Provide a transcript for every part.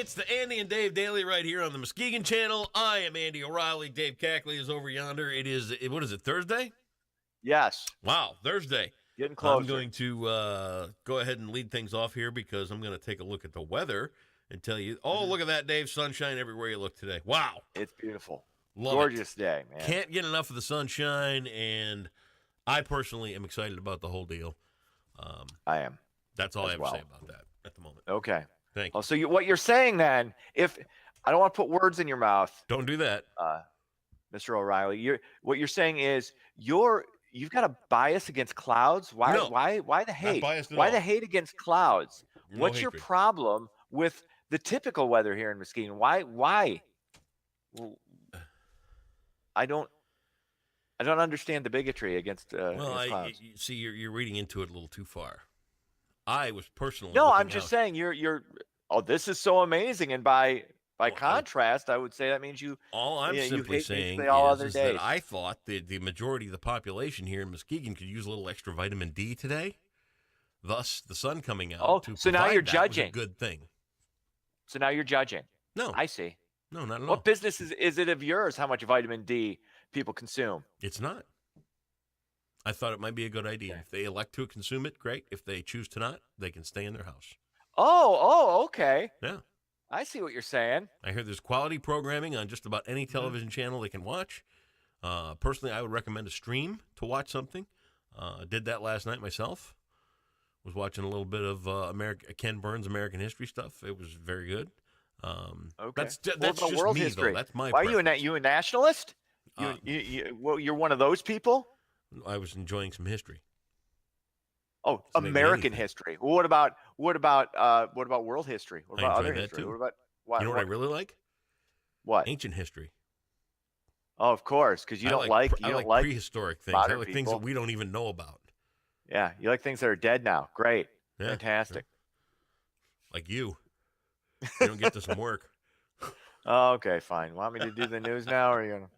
It's the Andy and Dave Daily right here on the Muskegon channel. I am Andy O'Reilly. Dave Cackley is over yonder. What is it, Thursday? Yes. Wow, Thursday. Getting closer. I'm going to go ahead and lead things off here because I'm going to take a look at the weather and tell you, look at that, Dave. Sunshine everywhere you look today. Wow. It's beautiful. Gorgeous day, man. Can't get enough of the sunshine, and I personally am excited about the whole deal. I am. That's all I have to say about that at the moment. Okay. Thank you. So what you're saying then, if I don't want to put words in your mouth. Don't do that. Mr. O'Reilly, what you're saying is you've got a bias against clouds. Why? No, why the hate? Why the hate against clouds? No What's hatred. your problem with the typical weather here in Muskegon? Why? I don't understand the bigotry against clouds. See, you're reading into it a little too far. I was personally I'm just saying you're. Oh, this is so amazing, and by contrast, I would say that means you. All I'm simply saying is that I thought that the majority of the population here in Muskegon could use a little extra vitamin D today. Thus, the sun coming out. So now you're judging. Was a good thing. So now you're judging. No, I see. No, not at all. What business is it of yours how much vitamin D people consume? It's not. I thought it might be a good idea. Okay. If they elect to consume it, great. If they choose to not, they can stay in their house. Oh, okay. Yeah. I see what you're saying. I hear there's quality programming on just about any television channel they can watch. Personally, I would recommend a stream to watch something. Did that last night myself. Was watching a little bit of Ken Burns' American history stuff. It was very good. Okay. That's just world me, history. Though. That's my. Why are you a nationalist? You're one of those people. I was enjoying some history. Oh, American history. Well, what about world history? What about other history? Too. What about what? You know what I really like? What? Ancient history. Oh, of course, because you don't like prehistoric things. I like things that we don't even know about. Yeah, you like things that are dead now. Great, yeah, fantastic. Yeah. Like you don't get to some work. Oh, okay, fine. Want me to do the news now, or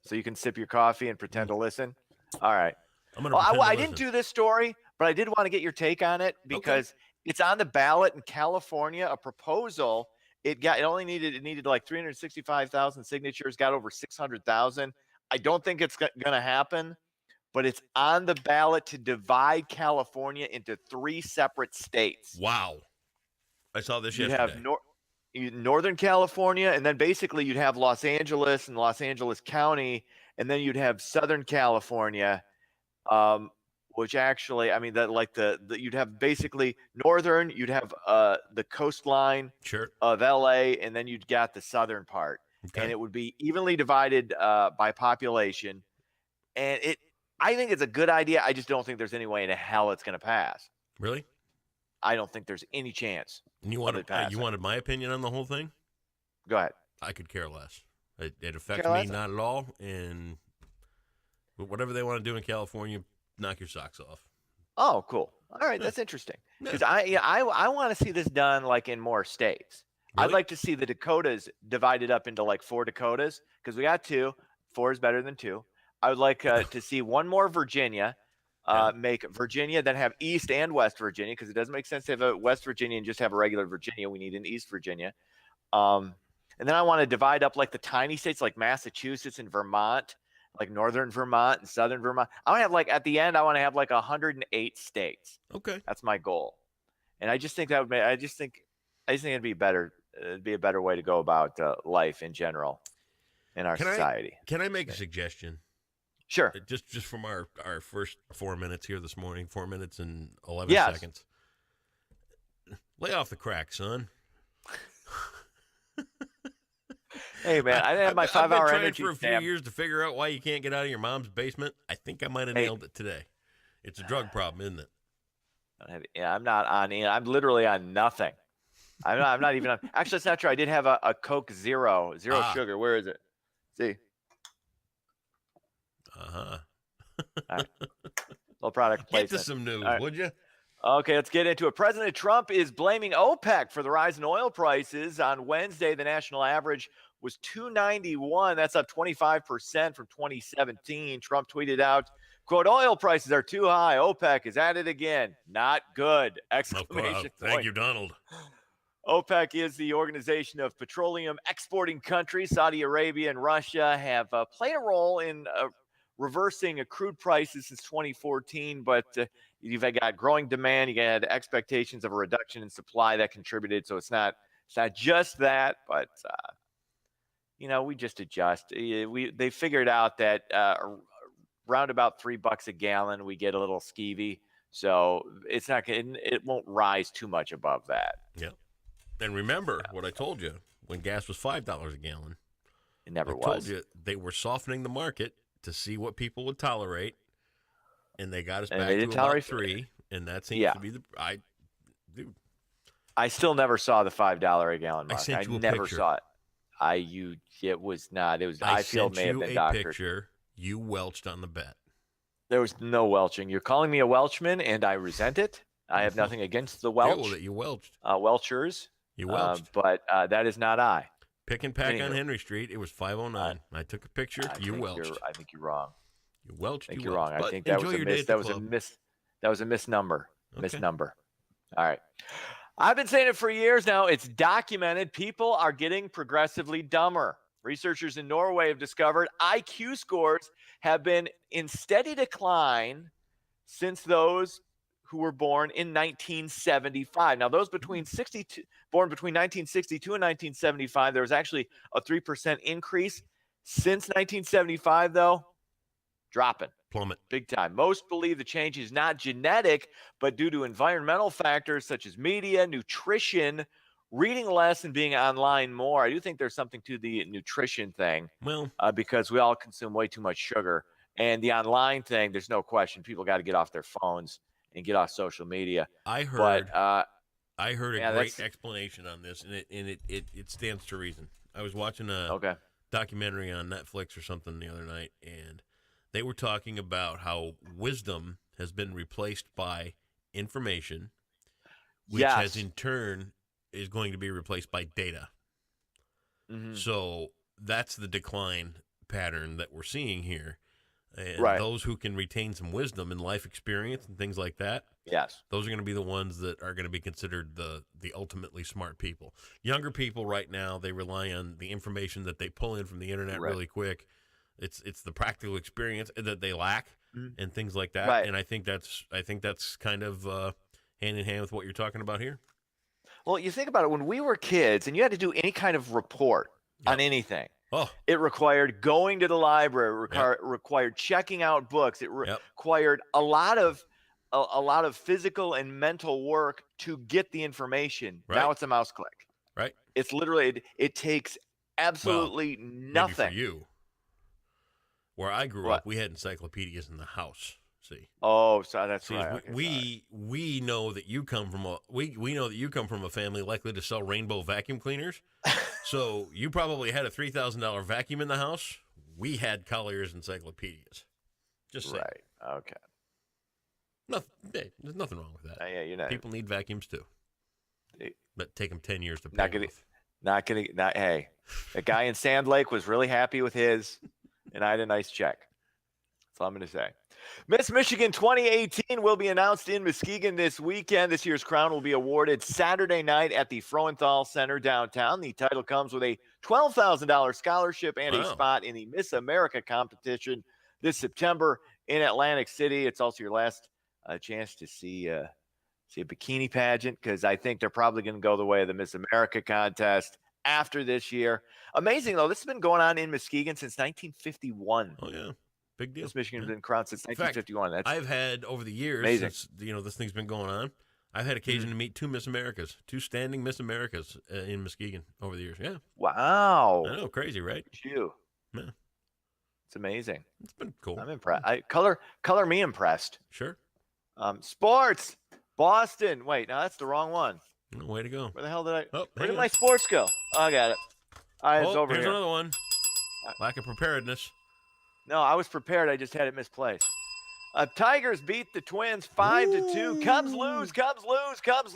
so you can sip your coffee and pretend to listen? All right. I didn't do this story, but I did want to get your take on it because it's on the ballot in California. A proposal. It needed like 365,000 signatures. Got over 600,000. I don't think it's going to happen, but it's on the ballot to divide California into 3 separate states. Wow. I saw this yesterday. You'd have Northern California, and then basically you'd have Los Angeles and Los Angeles County, and then you'd have Southern California. Which actually, I mean, you'd have basically northern, you'd have the coastline of LA, and then you'd got the southern part, and it would be evenly divided by population. And I think it's a good idea. I just don't think there's any way in hell it's going to pass. Really? I don't think there's any chance. And you wanted my opinion on the whole thing? Go ahead. I could care less. It affects me not at all, and whatever they want to do in California, knock your socks off. Oh, cool. All right, that's interesting. Because I want to see this done like in more states. Really? I'd like to see the Dakotas divided up into like 4 Dakotas because we got 2. 4 is better than 2. I would like to see one more Virginia, make Virginia, then have East and West Virginia because it doesn't make sense to have a West Virginia and just have a regular Virginia. We need an East Virginia. And then I want to divide up like the tiny states like Massachusetts and Vermont. Like northern Vermont and southern Vermont. I want to have at the end, I want to have 108 states. Okay. That's my goal. And I just think that would make, I just think it'd be better. It'd be a better way to go about life in general in our society. Can I make a suggestion? Sure. Just from our first 4 minutes here this morning, 4 minutes and 11 seconds. Lay off the crack, son. Hey, man, I didn't have my 5-hour energy. I've been trying for a few years to figure out why you can't get out of your mom's basement. I think I might have nailed it today. It's a drug problem, isn't it? I'm not on. I'm literally on nothing. I'm not even on. Actually, it's not true. I did have a Coke Zero sugar. Where is it? See. Uh-huh. All right. Little product placement. Get to some news, would you? Okay, let's get into it. President Trump is blaming OPEC for the rise in oil prices. On Wednesday, the national average was $2.91. That's up 25% from 2017. Trump tweeted out, quote, oil prices are too high. OPEC is at it again. Not good. Exclamation point. Thank you, Donald. OPEC is the organization of petroleum exporting countries. Saudi Arabia and Russia have played a role in reversing crude prices since 2014, but you've got growing demand. You had expectations of a reduction in supply that contributed. So it's not just that, but we just adjust. They figured out that around about $3 a gallon, we get a little skeevy. So it won't rise too much above that. Yeah. And remember what I told you when gas was $5 a gallon. It never was. I told you they were softening the market to see what people would tolerate, and they got us back to about $3, and that seems to be I still never saw the $5 a gallon mark. I sent you a never picture. saw it. It was not. It was. I feel may have been doctored. Picture. You welched on the bet. There was no welching. You're calling me a Welchman, and I resent it. I have nothing against the Welch. That you welched. Welchers. You welched. But that is not I. Pick and pack on Henry Street. It was 509. I took a picture. You welched. I think you're wrong. You welched. I think you're wrong. I think that was a miss. That was a misnumber. Okay. Misnumber. All right. I've been saying it for years now. It's documented. People are getting progressively dumber. Researchers in Norway have discovered IQ scores have been in steady decline since those who were born in 1975. Now, those born between 1962 and 1975, there was actually a 3% increase. Since 1975, though, dropping. Plummet. Big time. Most believe the change is not genetic, but due to environmental factors such as media, nutrition, reading less, and being online more. I do think there's something to the nutrition thing. Well, because we all consume way too much sugar. And the online thing, there's no question. People got to get off their phones and get off social media. I heard a great explanation on this, and it stands to reason. I was watching a documentary on Netflix or something the other night, and they were talking about how wisdom has been replaced by information, which has in turn is going to be replaced by data. Mm-hmm. So that's the decline pattern that we're seeing here. And those who can retain some wisdom and life experience and things like that, those are going to be the ones that are going to be considered the ultimately smart people. Younger people right now, they rely on the information that they pull in from the internet really quick. It's the practical experience that they lack and things like that. Right. And I think that's kind of hand in hand with what you're talking about here. Well, you think about it, when we were kids and you had to do any kind of report on anything, it required going to the library, required checking out books. It required a lot of physical and mental work to get the information. Right. Now it's a mouse click. Right. It's literally, it takes absolutely nothing. Maybe for you. Where I grew up, we had encyclopedias in the house. See. Oh, so that's right. Okay, we know that you come from a family likely to sell Rainbow vacuum cleaners. So you probably had a $3,000 vacuum in the house. We had Collier's encyclopedias. Just saying. Right. Okay. There's nothing wrong with that. Yeah, people need vacuums too. But take them 10 years to pay Hey, the guy in Sand Lake was really happy with his, and I had a nice check. That's all I'm going to say. Miss Michigan 2018 will be announced in Muskegon this weekend. This year's crown will be awarded Saturday night at the Froenthal Center downtown. The title comes with a $12,000 scholarship and a spot in the Miss America competition this September in Atlantic City. It's also your last chance to see a bikini pageant, because I think they're probably going to go the way of the Miss America contest after this year. Amazing, though. This has been going on in Muskegon since 1951. Oh, yeah. Big deal. Miss Michigan's been crowned since 1951. Fact, I've had over the years, since this thing's been going on, I've had occasion to meet two standing Miss Americas in Muskegon over the years. Yeah. Wow. I know, crazy, right? You. Yeah. It's amazing. It's been cool. I'm impressed. Color me impressed. Sure. Sports. Boston. Wait, no, that's the wrong one. No, way to go. Where the hell did I? Oh, where did my sports go? Oh, I got it. It's over here's here. Another one. Lack of preparedness. No, I was prepared. I just had it misplaced. Tigers beat the Twins 5-2. Cubs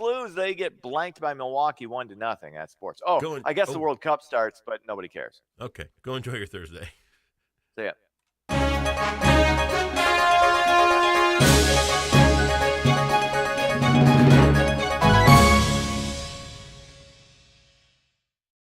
lose. They get blanked by Milwaukee 1-0. That's sports. I guess the World Cup starts, but nobody cares. Okay. Go enjoy your Thursday. See ya.